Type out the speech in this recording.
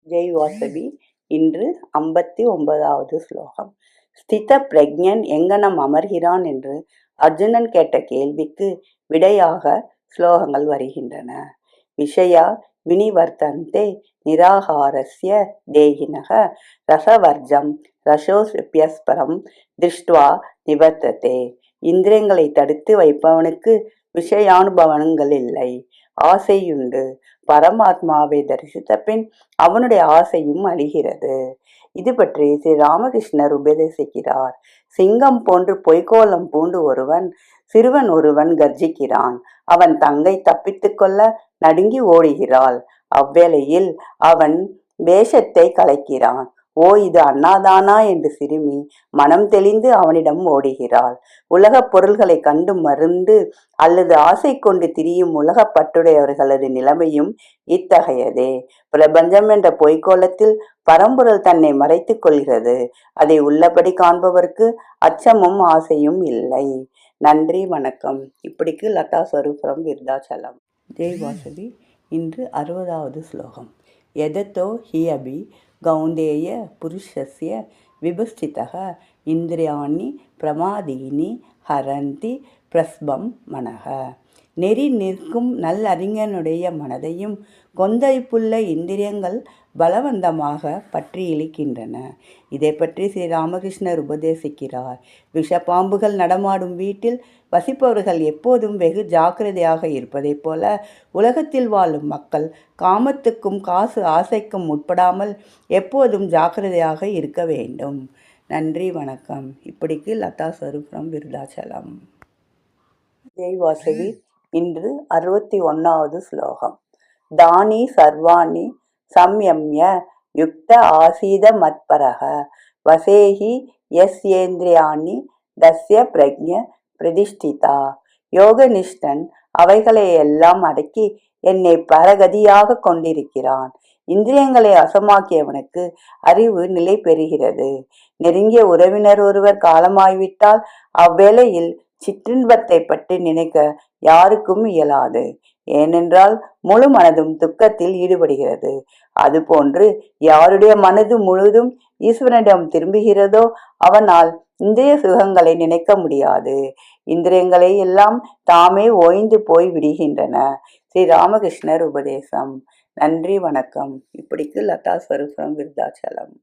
ஜெய் வாசவி. இன்று 59வது ஸ்லோகம். ஸ்தித பிரக்ஞன் எங்கனம் அமர்கிறான் என்று அர்ஜுனன் கேட்ட கேள்விக்கு விடையாக ஸ்லோகங்கள் வருகின்றன. விஷயா வினிவர்த்தந்தே நிராகாரஸ்ய தேகினக ரசவர்ஜம் ரசோஸ்பியஸ்பரம் திருஷ்டுவா நிவர்த்ததே. இந்திரியங்களை தடுத்து வைப்பவனுக்கு விஷயானுபவங்கள் இல்லை, ஆசையுண்டு. பரமாத்மாவை தரிசித்த பின் அவனுடைய ஆசையும் அழிகிறது. இது பற்றி ஸ்ரீ ராமகிருஷ்ணர் உபதேசிக்கிறார். சிங்கம் போன்று பொய்கோலம் பூண்டு சிறுவன் ஒருவன் கர்ஜிக்கிறான். அவன் தங்கை தப்பித்து கொள்ள நடுங்கி ஓடுகிறாள். அவ்வேளையில் அவன் வேஷத்தை கலைக்கிறான். ஓ, இது அண்ணாதானா என்று சிறுமி மனம் தெளிந்து அவனிடம் ஓடுகிறாள். உலகப் பொருள்களை கண்டு மருந்து அல்லது ஆசை கொண்டு திரியும் உலகப் பற்றுடையவர்களது நிலைமையும் இத்தகையதே. பிரபஞ்சம் என்ற பொய்க்கோலத்தில் பரம்பொருள் தன்னை மறைத்துக் கொள்கிறது. அதை உள்ளபடி காண்பவர்க்கு அச்சமும் ஆசையும் இல்லை. நன்றி, வணக்கம். இப்படிக்கு லதா ஸ்வரூபம் விருதாச்சலம். ஜெய் வாசவி. இன்று 60வது ஸ்லோகம். எதத்தோ ஹி அபி கௌந்தேய புருஷஸ்ய விபஸ்திதக இந்திரியாணி பிரமாதீனி ஹரந்தி பிரஸ்பம் மனக. நெறி நிற்கும் நல்லறிஞனுடைய மனதையும் கொந்தளிப்புள்ள இந்திரியங்கள் பலவந்தமாக பற்றி இழுக்கின்றன. இதை பற்றி ஸ்ரீ ராமகிருஷ்ணர் உபதேசிக்கிறார். விஷப்பாம்புகள் நடமாடும் வீட்டில் வசிப்பவர்கள் எப்போதும் வெகு ஜாக்கிரதையாக இருப்பதைப் போல உலகத்தில் வாழும் மக்கள் காமத்துக்கும் காசு ஆசைக்கும் உட்படாமல் எப்போதும் ஜாக்கிரதையாக இருக்க வேண்டும். நன்றி, வணக்கம். இப்படிக்கு லதா ஸ்வரூபம் விருதாச்சலம். ஜெய் வாசவி. இன்று 61வது ஸ்லோகம். தானி சர்வாணி சம்யம்ய யுக்த ஆசீத மத்பரக வசேஹி யஸ்யேந்திரியாணி தஸ்ய பிரக்ஞ பிரதிஷ்டிதா. யோகனிஷ்டன் அவைகளை எல்லாம் அடக்கி என்னை பரகதியாக கொண்டிருக்கிறான். இந்திரியங்களை அசமாக்கியவனுக்கு அறிவு நிலை பெறுகிறது. நெருங்கிய உறவினர் ஒருவர் காலமாய்விட்டால் அவ்வேளையில் சிற்றின்பத்தை பற்றி நினைக்க யாருக்கும் இயலாது. ஏனென்றால் முழு மனதும் துக்கத்தில் ஈடுபடுகிறது. அதுபோன்று யாருடைய மனது முழுதும் ஈஸ்வரனிடம் திரும்புகிறதோ அவனால் இந்திரிய சுகங்களை நினைக்க முடியாது. இந்திரியங்களை எல்லாம் தாமே ஓய்ந்து போய் விடுகின்றன. ஸ்ரீ ராமகிருஷ்ணர் உபதேசம். நன்றி, வணக்கம். இப்படிக்கு லதா ஸ்வரூபம் விருதாச்சலம்.